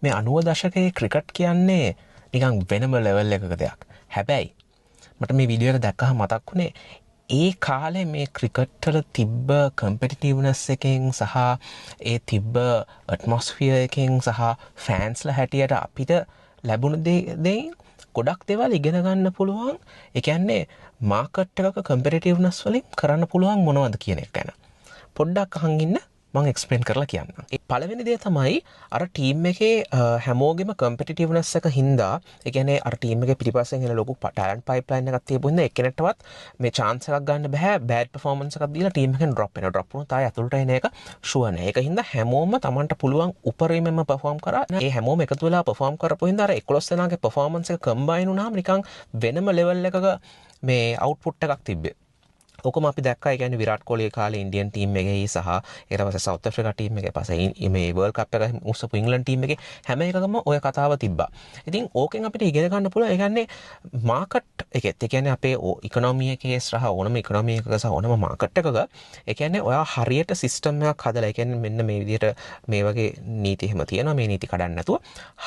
මේ 90 දශකයේ ක්‍රිකට් කියන්නේ නිකන් වෙනම ලෙවල් එකක දෙයක්. හැබැයි මට මේ වීඩියෝ එක දැක්කහම මතක් වුණේ ඒ කාලේ මේ ක්‍රිකට් වල තිබ්බ කම්පිටිටිව්නස් එකෙන් සහ ඒ තිබ්බ ඇට්මොස්ෆියර් එකෙන් සහ ෆෑන්ස්ලා හැටියට අපිට ලැබුණ දෙයින් ගොඩක් දේවල් ඉගෙන ගන්න පුළුවන්. ඒ කියන්නේ මාකට් එකක කම්පිටිටිව්නස් වලින් කරන්න පුළුවන් මොනවද කියන එක ගැන. පොඩ්ඩක් අහන් ඉන්න මම එක්ස්ප්ලেইন කරලා කියන්නම්. ඒ පළවෙනි දේ තමයි අර ටීම් එකේ හැමෝගෙම කම්පිටිටිව්නස් එක හින්දා ඒ කියන්නේ අර ටීම් එකේ පිටිපස්සෙන් එන ලොකු ටැලන්ට් පයිප්ලයින් එකක් තියපු හින්දා එක්කෙනෙක්ටවත් මේ chance එකක් ගන්න බෑ. බෑඩ් පර්ෆෝමන්ස් එකක් දීලා ටීම් එකෙන් ඩ්‍රොප් වෙනවා. ඩ්‍රොප් වුණොත් ආයෙ අතුලට එන එක ෂුවර් නෑ. ඒක හින්දා හැමෝම Tamanට පුළුවන් උපරිමයෙන්ම පර්ෆෝම් කරා. ඒ හැමෝම එකතු වෙලා පර්ෆෝම් කරපු හින්දා අර 11 දෙනාගේ පර්ෆෝමන්ස් එක කම්බයින් වුණාම නිකන් වෙනම ලෙවල් එකක මේ අවුට්පුට් එකක් තිබ්බේ. ඔකම අපි දැක්කා. ඒ කියන්නේ විරාට් කොහ්ලි කාලේ ඉන්දියන් ටීම් එකේ සහ ඊට පස්සේ සවුත් ඇෆ්‍රිකා ටීම් එකේ පස්සේ මේ වර්ල්ඩ් කප් එක උස්සපු ඉංග්ලන්ඩ් ටීම් එකේ හැම එකකම ওই කතාව තිබ්බා. ඉතින් ඕකෙන් අපිට ඉගෙන ගන්න පුළුවන්. ඒ කියන්නේ මාකට් එකෙත් ඒ කියන්නේ අපේ ඉකොනොමි එකේ සහ ඕනම ඉකොනොමි එකක සහ ඕනම මාකට් එකක ඒ කියන්නේ ඔයා හරියට සිස්ටම් එකක් හදලා ඒ කියන්නේ මෙන්න මේ විදිහට මේ වගේ නීති එහෙම තියෙනවා. මේ නීති කඩන්න නැතුව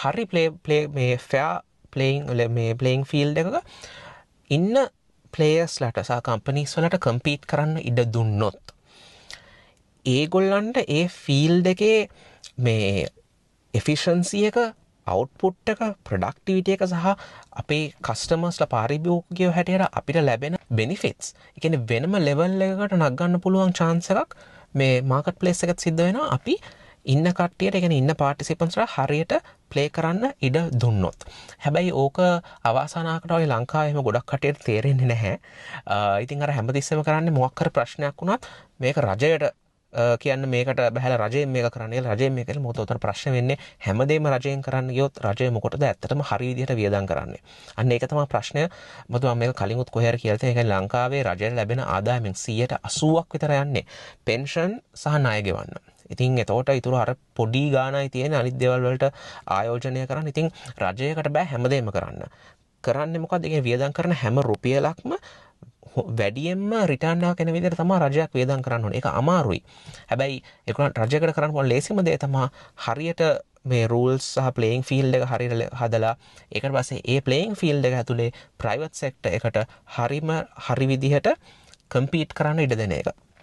හරි ප්ලේ මේ ෆෙයා ප්ලේයිං ෆීල්ඩ් එකක ඉන්න ප්ලේයර්ස්ලට සහ කම්පනීස් වලට කම්පීට් කරන්න ඉඩ දුන්නොත් ඒගොල්ලන්ට ඒ ෆීල්ඩ් එකේ මේ එෆිෂන්සි එක අවුට්පුට් එක ප්‍රොඩක්ටිවිටි එක සහ අපේ කස්ටමර්ස්ලා පාරිභෝගිකයෝ හැටියට අපිට ලැබෙන බෙනිෆිට්ස් ඒ කියන්නේ වෙනම ලෙවල් එකකට නගන්න පුළුවන් chance එකක් මේ මාකට් ප්ලේස් එකත් සිද්ධ වෙනවා. අපි ඉන්න කට්ටියට ඒ කියන්නේ ඉන්න පාටිසිපන්ට්ස්ලා හරියට ප්ලේ කරන්න ඉඩ දුන්නොත්. හැබැයි ඕක අවසානකට වගේ ලංකාවේ එහෙම ගොඩක් කට්ටියට තේරෙන්නේ නැහැ. ඉතින් අර හැමතිස්සෙම කරන්නේ මොකක් කර ප්‍රශ්නයක් වුණත් මේක රජයට කියන්න මේකට බහැලා රජයෙන් මේක කරන්න කියලා රජයෙන් මේක කියලා මොකද උතන ප්‍රශ්න වෙන්නේ හැමදේම රජයෙන් කරන්න ගියොත් රජය මොකටද ඇත්තටම හරි විදිහට වියදම් කරන්නේ. අන්න ඒක තමයි ප්‍රශ්නය. මොකද මම මේක කලින්ුත් කොහේ හරි කියලා තියෙනවා. ඒ කියන්නේ ලංකාවේ රජයට ලැබෙන ආදායමෙන් 80%ක් විතර යන්නේ පෙන්ෂන් සහ ණය ගෙවන්න. ඉතින් එතකොට ඊටු අර පොඩි ගාණයි තියෙන අනිත් දේවල් වලට ආයෝජනය කරන්න. ඉතින් රජයකට බෑ හැමදේම කරන්න. කරන්නේ මොකද්ද? ඒ වියදම් කරන හැම රුපියලක්ම වැඩියෙන්ම රිටර්න් එකක් එන විදිහට තමයි රජයක් වියදම් කරන්න ඕනේ. ඒක අමාරුයි. හැබැයි ඒකන රජයකට කරන්න පුළුවන් ලේසිම දේ තමයි හරියට මේ rules සහ playing field එක හරියට හදලා ඒකට පස්සේ ඒ playing field එක ඇතුලේ private sector එකට හරි විදිහට compete කරන්න ඉඩ දෙන එක.